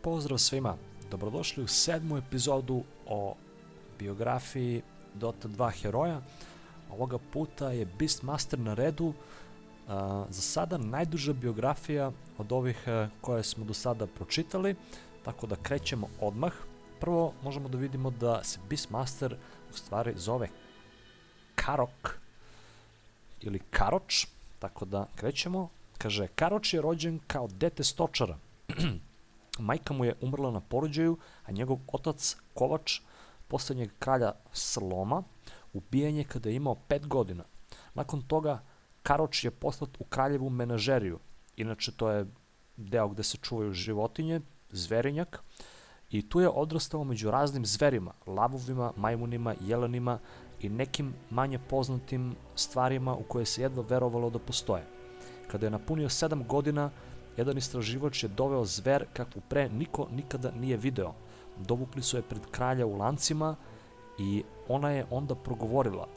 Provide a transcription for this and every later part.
pozdrav svima, dobrodošli u 7. epizodu o biografiji Dota 2 heroja. Ovoga puta je Beastmaster na redu, za sada najduža biografija od ovih koje smo do sada pročitali, tako da krećemo odmah. Prvo možemo da vidimo da se Beastmaster u stvari zove Karok ili Karoč, tako da krećemo. Kaže, Karoč je rođen kao dete stočara. Majka mu je umrla na porođaju, a njegov otac, Kovač, poslednjeg kralja Sloma, ubijen je kada je imao 5 godina. Nakon toga, Karoč je poslat u kraljevu menažeriju. Inače, to je deo gde se čuvaju životinje, zverinjak, i tu je odrastao među raznim zverima, lavovima, majmunima, jelenima i nekim manje poznatim stvarima u koje se jedva verovalo da postoje. Kada je napunio 7 godina, jedan istraživač je doveo zver kakvu pre niko nikada nije video. Dovukli su je pred kralja u lancima i ona je onda progovorila,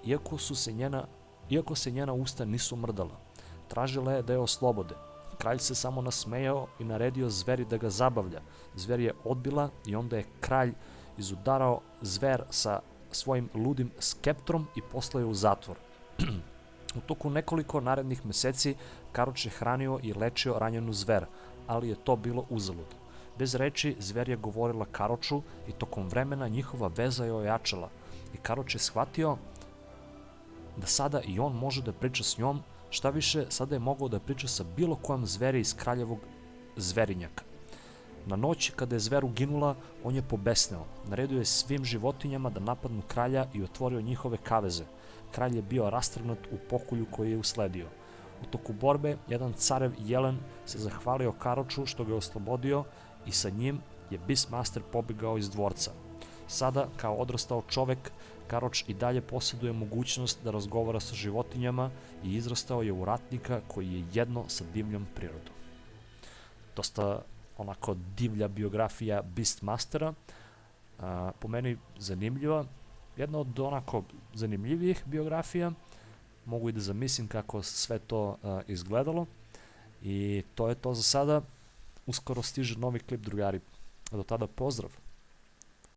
iako se njena usta nisu mrdala. Tražila je da je oslobode. Kralj se samo nasmejao i naredio zveri da ga zabavlja. Zver je odbila i onda je kralj izudarao zver sa svojim ludim skeptrom i poslao je u zatvor. U toku nekoliko narednih meseci Karoč je hranio i lečio ranjenu zver, ali je to bilo uzalud. Bez reči zver je govorila Karoču i tokom vremena njihova veza je ojačala i Karoč je shvatio da sada i on može da priča s njom, šta više sada je mogao da priča sa bilo kojom zveri iz kraljevog zverinjaka. Na noć kada je zver uginula, on je pobesneo. Naredio je svim životinjama da napadnu kralja i otvorio njihove kaveze. Kralj je bio rastrgnut u pokolju koji je usledio. U toku borbe, jedan carev jelen se zahvalio Karoču što ga je oslobodio i sa njim je Beastmaster pobegao iz dvorca. Sada, kao odrastao čovek, Karoč i dalje posjeduje mogućnost da razgovara sa životinjama i izrastao je u ratnika koji je jedno sa divljom prirodom. Dosta onako divlja biografija Beastmastera, po meni zanimljiva, jedna od onako zanimljivijih biografija. Mogu i da zamislim kako sve to izgledalo i to je to za sada. Uskoro stiže novi klip, drugari. Do tada pozdrav!